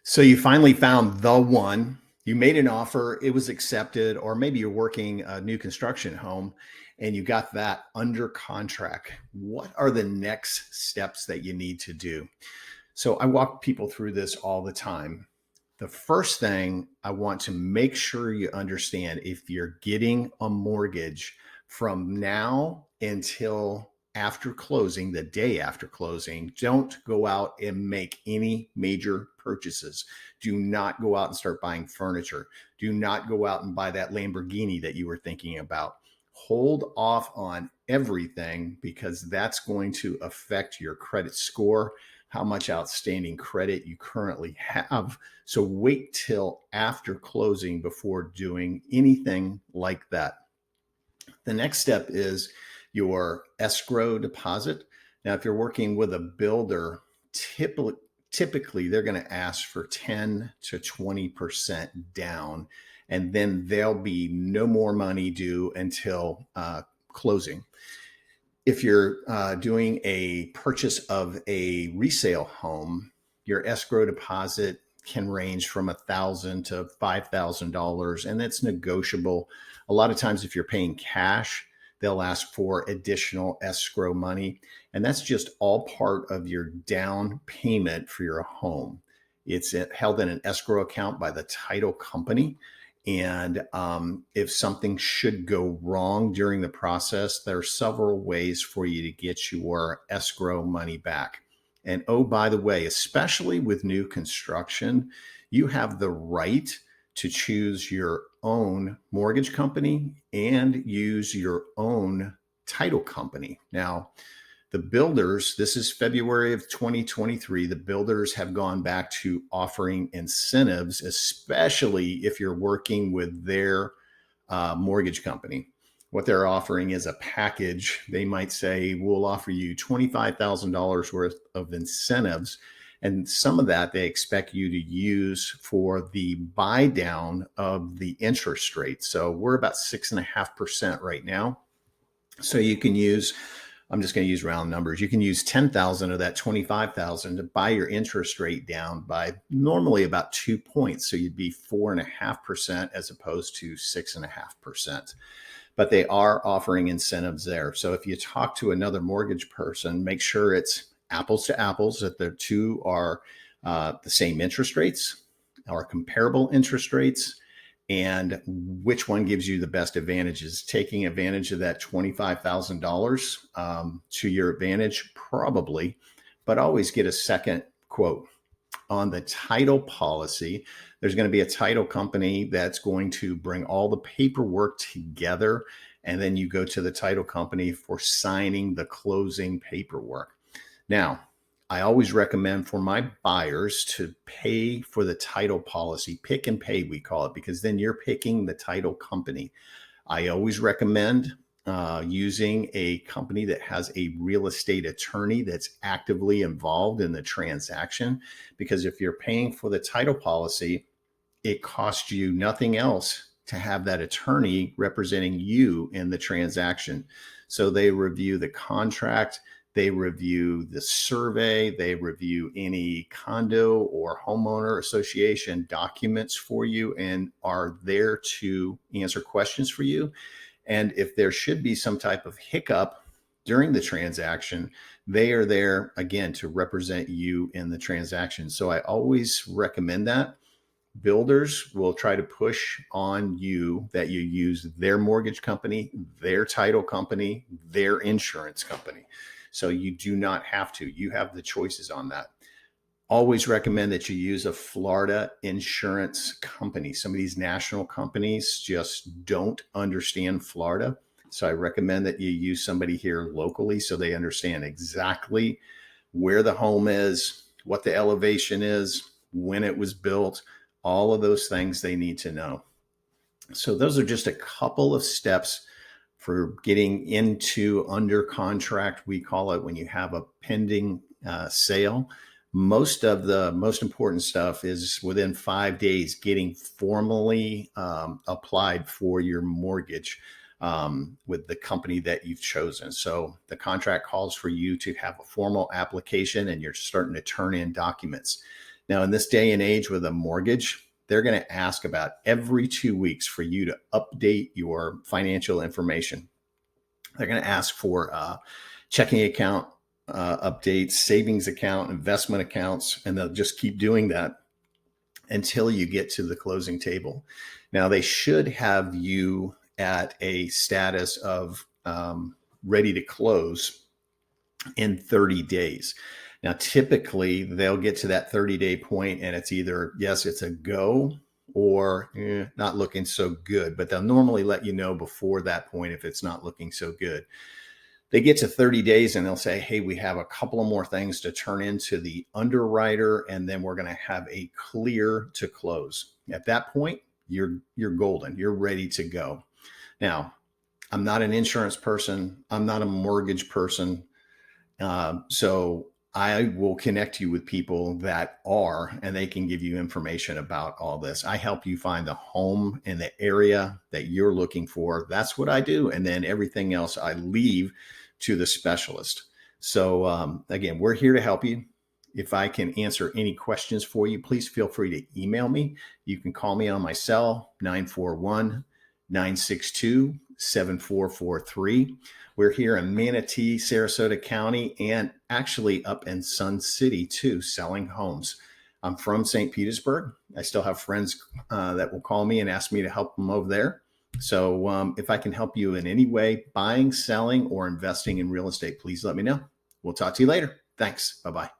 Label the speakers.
Speaker 1: So you finally found the one. You made an offer, it was accepted, or maybe you're working a new construction home and you got that under contract. What are the next steps that you need to do? So I walk people through this all the time. The first thing I want to make sure you understand, if you're getting a mortgage from now until after closing, the day after closing, don't go out and make any major purchases. Do not go out and start buying furniture. Do not go out and buy that Lamborghini that you were thinking about. Hold off on everything because that's going to affect your credit score, how much outstanding credit you currently have. So wait till after closing before doing anything like that. The next step is your escrow deposit. Now, if you're working with a builder, typically they're going to ask for 10 to 20% down, and then there'll be no more money due until closing. If you're doing a purchase of a resale home, your escrow deposit can range from $1,000 to $5,000, and that's negotiable. A lot of times, if you're paying cash, they'll ask for additional escrow money, and that's just all part of your down payment for your home. It's held in an escrow account by the title company. And if something should go wrong during the process, there are several ways for you to get your escrow money back. And oh, by the way, especially with new construction, you have the right to choose your own mortgage company and use your own title company. Now, the builders, this is February of 2023, the builders have gone back to offering incentives, especially if you're working with their mortgage company. What they're offering is a package. They might say, we'll offer you $25,000 worth of incentives. And some of that they expect you to use for the buy down of the interest rate. So we're about 6.5% right now. So you can use, I'm just going to use round numbers. You can use 10,000 of that 25,000 to buy your interest rate down by normally about 2 points. So you'd be 4.5% as opposed to 6.5%. But they are offering incentives there. So if you talk to another mortgage person, make sure it's apples to apples, that the two are the same interest rates or comparable interest rates, and which one gives you the best advantages. Taking advantage of that $25,000 to your advantage, probably, but always get a second quote. On the title policy, there's going to be a title company that's going to bring all the paperwork together, and then you go to the title company for signing the closing paperwork. Now, I always recommend for my buyers to pay for the title policy, pick and pay, we call it, because then you're picking the title company. I always recommend using a company that has a real estate attorney that's actively involved in the transaction, because if you're paying for the title policy, it costs you nothing else to have that attorney representing you in the transaction. So they review the contract, they review the survey, they review any condo or homeowner association documents for you, and are there to answer questions for you. And if there should be some type of hiccup during the transaction, they are there again to represent you in the transaction. So I always recommend that. Builders will try to push on you that you use their mortgage company, their title company, their insurance company. So you do not have to. You have the choices on that. Always recommend that you use a Florida insurance company. Some of these national companies just don't understand Florida. So I recommend that you use somebody here locally so they understand exactly where the home is, what the elevation is, when it was built, all of those things they need to know. So those are just a couple of steps for getting into under contract, we call it, when you have a pending sale. Most of the most important stuff is within 5 days getting formally applied for your mortgage with the company that you've chosen. So the contract calls for you to have a formal application and you're starting to turn in documents. Now, in this day and age with a mortgage, they're going to ask about every 2 weeks for you to update your financial information. They're going to ask for checking account updates, savings account, investment accounts, and they'll just keep doing that until you get to the closing table. Now, they should have you at a status of ready to close in 30 days. Now, typically, they'll get to that 30-day point, and it's either, yes, it's a go, or not looking so good. But they'll normally let you know before that point if it's not looking so good. They get to 30 days and they'll say, hey, we have a couple of more things to turn into the underwriter, and then we're going to have a clear to close. At that point, you're golden. You're ready to go. Now, I'm not an insurance person. I'm not a mortgage person. So I will connect you with people that are, and they can give you information about all this. I help you find the home in the area that you're looking for. That's what I do. And then everything else I leave to the specialist. So again, we're here to help you. If I can answer any questions for you, please feel free to email me. You can call me on my cell, 941-962-7443. We're here in Manatee, Sarasota County, and actually up in Sun City too, selling homes. I'm from St. Petersburg. I still have friends that will call me and ask me to help them over there. So if I can help you in any way, buying, selling, or investing in real estate, please let me know. We'll talk to you later. Thanks. Bye-bye.